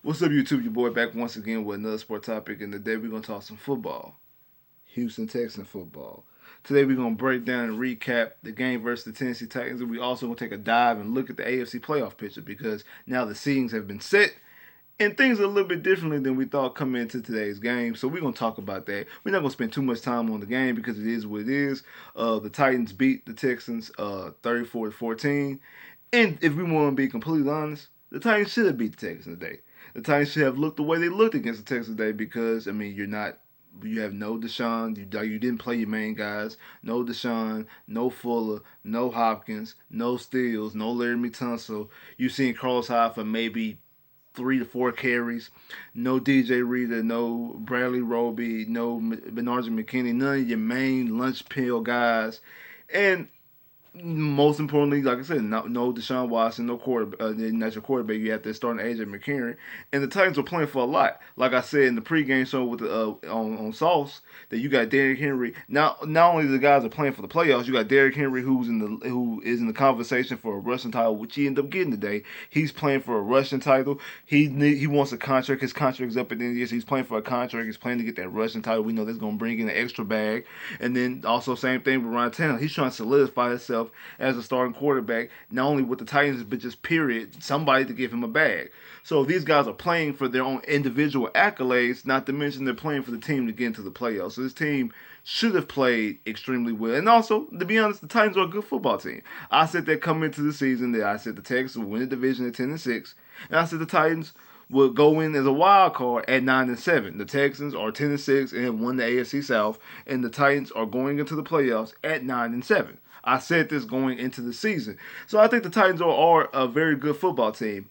What's up, YouTube? Your boy back once again with another sport topic, and today we're gonna talk some football, Houston Texans football. Today we're gonna break down and recap the game versus the Tennessee Titans, and we also gonna take a dive and look at the AFC playoff picture because now the seedings have been set and things are a little bit differently than we thought coming into today's game. So we're gonna talk about that. We're not gonna spend too much time on the game because it is what it is. The Titans beat the Texans 34-14, and if we want to be completely honest, the Titans should have beat the Texans today. The Titans should have looked the way they looked against the Texans today because you have no Deshaun. You didn't play your main guys. No Deshaun, no Fuller, no Hopkins, no Steele, no Larry Tunsil. You've seen Carlos Hyde for maybe 3 to 4 carries. No DJ Reader, no Bradley Roby, no Bernard McKinney. None of your main lunch pill guys. And most importantly, like I said, no Deshaun Watson, no quarter, not your quarterback. You have to start an AJ McCarron, and the Titans were playing for a lot. Like I said in the pregame show with the on Sauce, that you got Derrick Henry. Now, not only the guys are playing for the playoffs, you got Derrick Henry who is in the conversation for a rushing title, which he ended up getting today. He's playing for a rushing title. He wants a contract. His contract's up at the end of the year, so he's playing for a contract. He's playing to get that rushing title. We know that's going to bring in an extra bag, and then also same thing with Ryan Tannehill. He's trying to solidify himself as a starting quarterback, not only with the Titans, but just period, somebody to give him a bag. So these guys are playing for their own individual accolades, not to mention they're playing for the team to get into the playoffs. So this team should have played extremely well. And also, to be honest, the Titans are a good football team. I said that coming into the season that I said the Texans would win the division at 10-6, and I said the Titans will go in as a wild card at 9-7. The Texans are 10-6 and have won the AFC South, and the Titans are going into the playoffs at 9-7. I said this going into the season. So I think the Titans are a very good football team.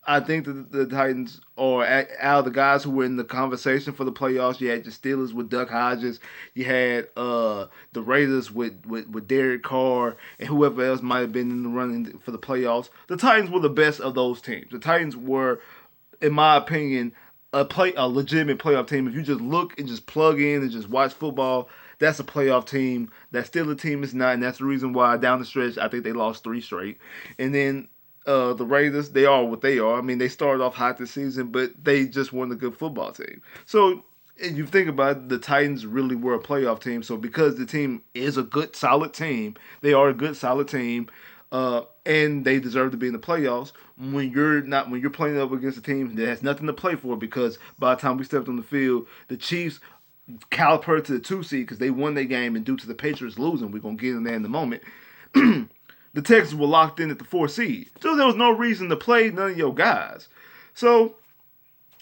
I think that the Titans are out of the guys who were in the conversation for the playoffs. You had your Steelers with Duck Hodges. You had the Raiders with Derek Carr and whoever else might have been in the running for the playoffs. The Titans were the best of those teams. The Titans were, in my opinion, a legitimate playoff team. If you just look and just plug in and just watch football, that's a playoff team. That Steelers team is not, and that's the reason why down the stretch I think they lost 3 straight. And then the Raiders, they are what they are. I mean, they started off hot this season, but they just weren't a good football team. So if you think about it, the Titans really were a playoff team. So because the team is a good, solid team, they are a good, solid team. And they deserve to be in the playoffs. When you're playing up against a team that has nothing to play for, because by the time we stepped on the field, the Chiefs caliper to the 2 seed because they won their game, and due to the Patriots losing, we're gonna get in there in a moment. The Texans were locked in at the 4 seed, so there was no reason to play none of your guys. So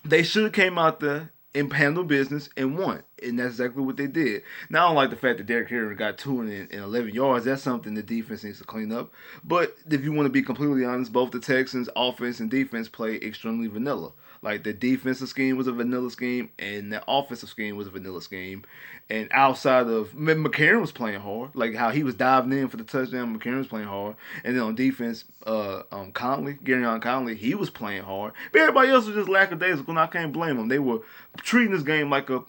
they should have came out there and handled business and won. And that's exactly what they did. Now, I don't like the fact that Derrick Henry got 211 yards. That's something the defense needs to clean up. But if you want to be completely honest, both the Texans' offense and defense play extremely vanilla. Like the defensive scheme was a vanilla scheme, and the offensive scheme was a vanilla scheme. And outside of McCarron was playing hard, like how he was diving in for the touchdown. McCarron was playing hard, and then on defense, Garyon Conley, he was playing hard. But everybody else was just lackadaisical, and I can't blame them. They were treating this game like a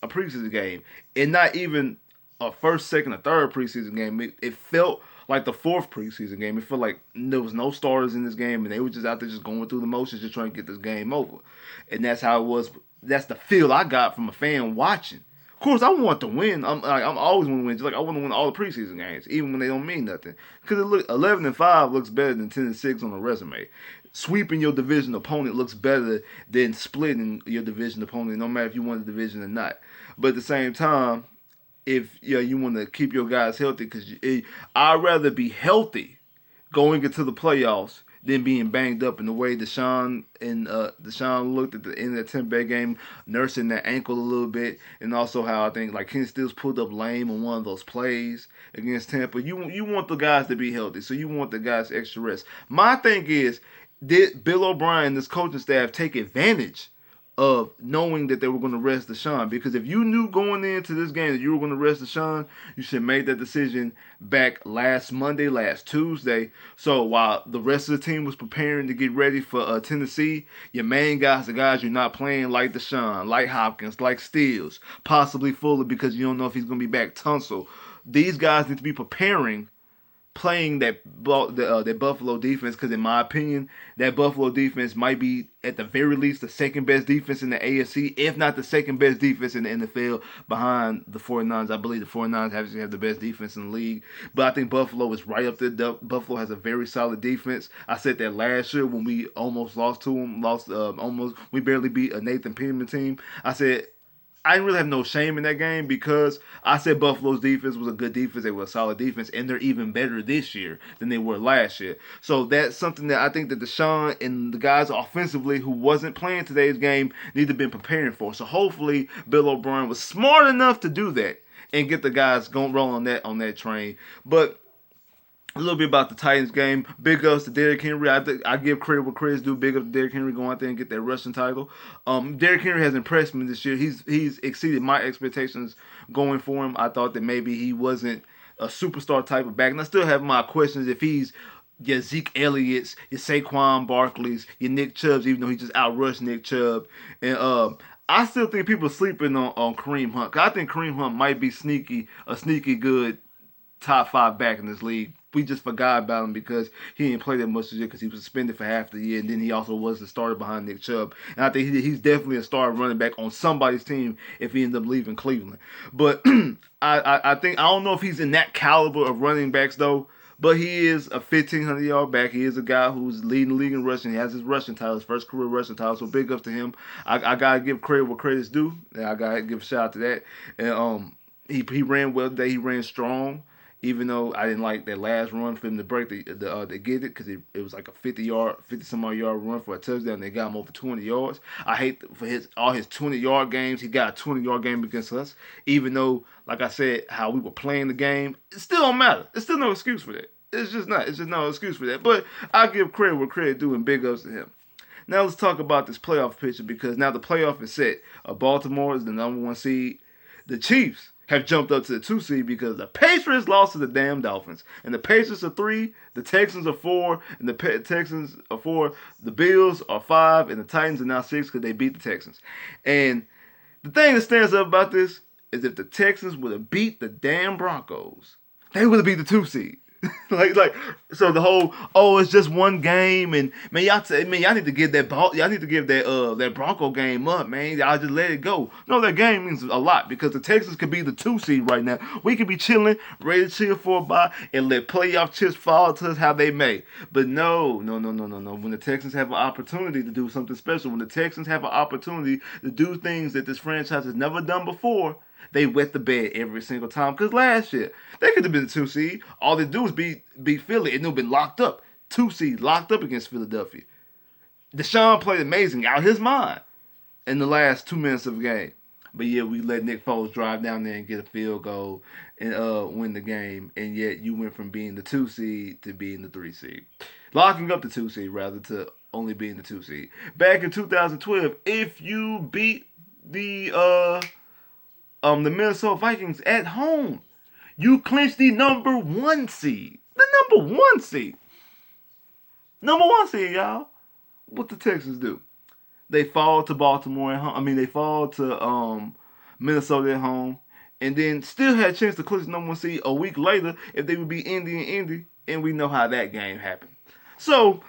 preseason game, and not even a first, second, or third preseason game. It felt like the 4th preseason game. It felt like there was no starters in this game, and they were just out there just going through the motions, just trying to get this game over. And that's how it was. That's the feel I got from a fan watching. Of course, I want to win. I'm always want to win. Just like I want to win all the preseason games, even when they don't mean nothing. Because 11-5 looks better than 10-6 on a resume. Sweeping your division opponent looks better than splitting your division opponent, no matter if you won the division or not. But at the same time, if you want to keep your guys healthy, because I'd rather be healthy going into the playoffs than being banged up. In the way Deshaun looked at the end of that Tampa Bay game, nursing that ankle a little bit, and also how I think like Ken Stills pulled up lame on one of those plays against Tampa. You want the guys to be healthy, so you want the guys extra rest. My thing is, did Bill O'Brien, this coaching staff, take advantage of knowing that they were going to rest Deshaun? Because if you knew going into this game that you were going to rest Deshaun, you should have made that decision back last Monday, last Tuesday. So while the rest of the team was preparing to get ready for Tennessee, your main guys, the guys you're not playing, like Deshaun, like Hopkins, like Steele, possibly Fuller because you don't know if he's going to be back, Tunsil. These guys need to be preparing playing that Buffalo defense, because in my opinion, that Buffalo defense might be at the very least the second best defense in the AFC, if not the second best defense in the NFL behind the 49ers. I believe the 49ers actually have the best defense in the league, but I think Buffalo is right up there. Buffalo has a very solid defense. I said that last year when we almost lost to them, we barely beat a Nathan Peterman team. I said I didn't really have no shame in that game because I said Buffalo's defense was a good defense. They were a solid defense, and they're even better this year than they were last year. So that's something that I think that Deshaun and the guys offensively who wasn't playing today's game need to have been preparing for. So hopefully Bill O'Brien was smart enough to do that and get the guys going roll on that train. But a little bit about the Titans game. Big ups to Derrick Henry. I give credit where credit's due. Big ups to Derrick Henry going out there and get that rushing title. Derrick Henry has impressed me this year. He's exceeded my expectations going for him. I thought that maybe he wasn't a superstar type of back, and I still have my questions if he's your Zeke Elliott's, your Saquon Barkley's, your Nick Chubb's, even though he just outrushed Nick Chubb. And I still think people are sleeping on Kareem Hunt. 'Cause I think Kareem Hunt might be a sneaky good top 5 back in this league. We just forgot about him because he didn't play that much this year because he was suspended for half the year, and then he also was the starter behind Nick Chubb. And I think he's definitely a star running back on somebody's team if he ends up leaving Cleveland. But I think I don't know if he's in that caliber of running backs though. But he is a 1,500-yard back. He is a guy who's leading the league in rushing. He has his rushing title, his first career rushing title. So big ups to him. I gotta give credit where credit's due. And I gotta give a shout out to that. And he ran well today. He ran strong. Even though I didn't like that last run for him to break to get it, because it was like a 50-some-odd yard run for a touchdown. They got him over 20 yards. I hate for all his 20-yard games. He got a 20-yard game against us. Even though, like I said, how we were playing the game, it still don't matter. It's still no excuse for that. It's just not. It's just no excuse for that. But I give credit where credit due, and big ups to him. Now let's talk about this playoff picture, because now the playoff is set. Baltimore is the number 1 seed. The Chiefs have jumped up to the 2 seed because the Patriots lost to the damn Dolphins. And the Patriots are 3, the Texans are 4, and the Texans are 4. The Bills are 5, and the Titans are now 6 because they beat the Texans. And the thing that stands up about this is if the Texans would have beat the damn Broncos, they would have beat the 2 seed. So the whole it's just one game, and y'all need to give that that Bronco game up, man. Y'all just let it go. No, that game means a lot because the Texans could be the 2 seed right now. We could be chilling, ready to chill for a bye, and let playoff chips fall to us how they may. But no. When the Texans have an opportunity to do something special, when the Texans have an opportunity to do things that this franchise has never done before, they wet the bed every single time. Because last year, they could have been the 2 seed. All they do is beat Philly, and they'll been locked up. 2 seed, locked up against Philadelphia. Deshaun played amazing, out his mind, in the last 2 minutes of the game. But yeah, we let Nick Foles drive down there and get a field goal and win the game. And yet, you went from being the 2 seed to being the 3 seed. Locking up the 2 seed, rather, to only being the 2 seed. Back in 2012, if you beat the Minnesota Vikings at home, you clinch the number 1 seed. The number 1 seed. Number 1 seed, y'all. What the Texans do? They fall to Baltimore at home. They fall to Minnesota at home, and then still had a chance to clinch the number 1 seed a week later if they would be Indy, and we know how that game happened. So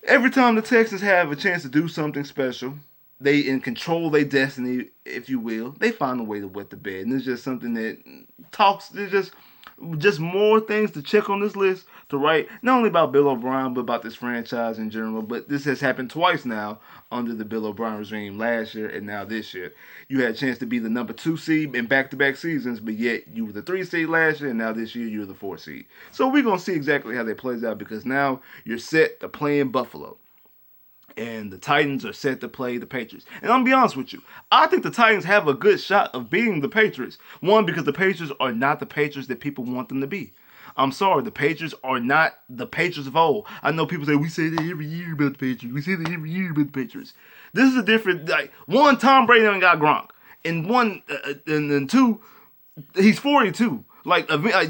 every time the Texans have a chance to do something special, they in control their destiny, if you will, they find a way to wet the bed. And it's just something that there's just more things to check on this list to write, not only about Bill O'Brien, but about this franchise in general. But this has happened twice now under the Bill O'Brien regime, last year and now this year. You had a chance to be the number 2 seed in back-to-back seasons, but yet you were the 3 seed last year, and now this year you're the 4 seed. So we're going to see exactly how that plays out, because now you're set to play in Buffalo. And the Titans are set to play the Patriots. And I'm going to be honest with you, I think the Titans have a good shot of beating the Patriots. One, because the Patriots are not the Patriots that people want them to be. I'm sorry, the Patriots are not the Patriots of old. I know people say, we say that every year about the Patriots. We say that every year about the Patriots. This is a different, one, Tom Brady ain't got Gronk. And one, and two, he's 42.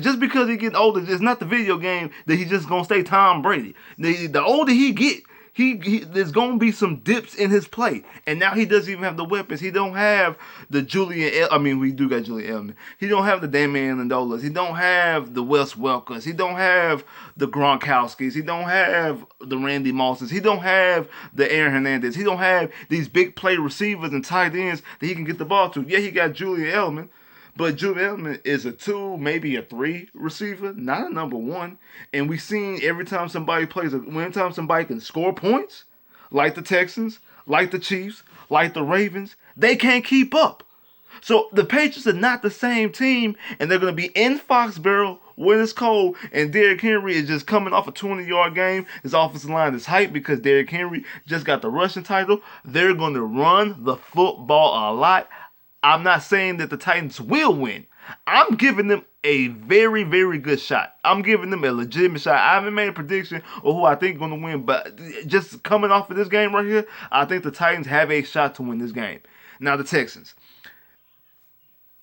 Just because he getting older, it's not the video game that he's just going to stay Tom Brady. The older he get, There's gonna be some dips in his play, and now he doesn't even have the weapons. He don't have the I mean, we do got Julian Edelman. He don't have the Damian Landolas. He don't have the Wes Welkers. He don't have the Gronkowskis. He don't have the Randy Mosses. He don't have the Aaron Hernandez. He don't have these big play receivers and tight ends that he can get the ball to. Yeah, he got Julian Edelman. But Julian Edelman is a 2, maybe a 3 receiver, not a number 1. And we've seen every time somebody plays, every time somebody can score points, like the Texans, like the Chiefs, like the Ravens, they can't keep up. So the Patriots are not the same team, and they're going to be in Foxborough when it's cold, and Derrick Henry is just coming off a 20-yard game. His offensive line is hyped because Derrick Henry just got the rushing title. They're going to run the football a lot. I'm not saying that the Titans will win. I'm giving them a very, very good shot. I'm giving them a legitimate shot. I haven't made a prediction of who I think is going to win, but just coming off of this game right here, I think the Titans have a shot to win this game. Now, the Texans.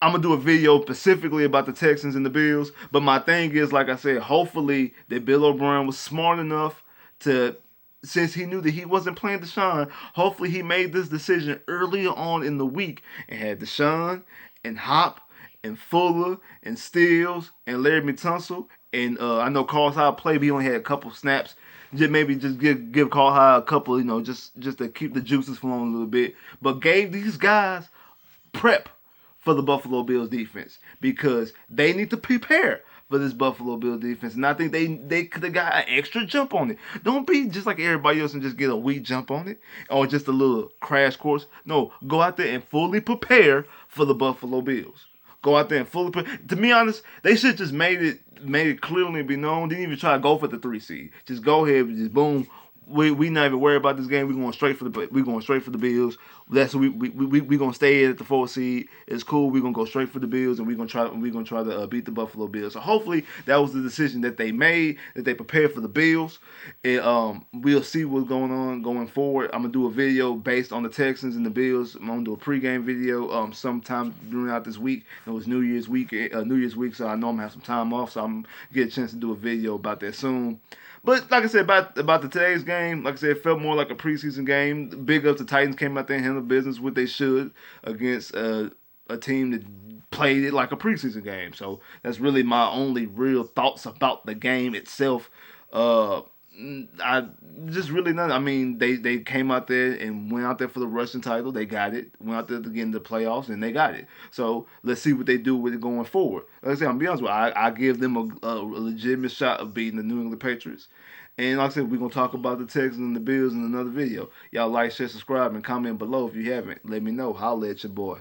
I'm going to do a video specifically about the Texans and the Bills, but my thing is, like I said, hopefully that Bill O'Brien was smart enough to, since he knew that he wasn't playing Deshaun, hopefully he made this decision earlier on in the week and had Deshaun and Hop and Fuller and Stills and Larry Tunsil. And I know Carl Hyde played, but he only had a couple snaps. Just give Carl Hyde a couple, just to keep the juices flowing a little bit. But gave these guys prep for the Buffalo Bills defense because they need to prepare for this Buffalo Bills defense. And I think they could have got an extra jump on it. Don't be just like everybody else and just get a weak jump on it or just a little crash course. No, go out there and fully prepare for the Buffalo Bills. Go out there and fully prepare. To be honest, they should just made it clearly be known. Didn't even try to go for the 3 seed. Just go ahead and just boom. We not even worried about this game. We're going straight for the Bills. That's we gonna stay at the 4 seed. It's cool. We're gonna go straight for the Bills, and we're gonna try to beat the Buffalo Bills. So hopefully that was the decision that they made, that they prepared for the Bills. And we'll see what's going on going forward. I'm gonna do a video based on the Texans and the Bills. I'm gonna do a pregame video sometime during this week. It was New Year's week, so I know I'm gonna have some time off, so I'm gonna get a chance to do a video about that soon. But like I said about today's game, like I said, it felt more like a preseason game. Big ups, the Titans came out there and handled business what they should against a team that played it like a preseason game. So that's really my only real thoughts about the game itself. I just really not. I mean, they came out there and went out there for the Russian title. They got it. Went out there to get in the playoffs and they got it. So let's see what they do with it going forward. Like I said, I'm be honest with you, I give them a legitimate shot of beating the New England Patriots. And like I said, we're gonna talk about the Texans and the Bills in another video. Y'all like, share, subscribe, and comment below if you haven't. Let me know. Holla at your boy.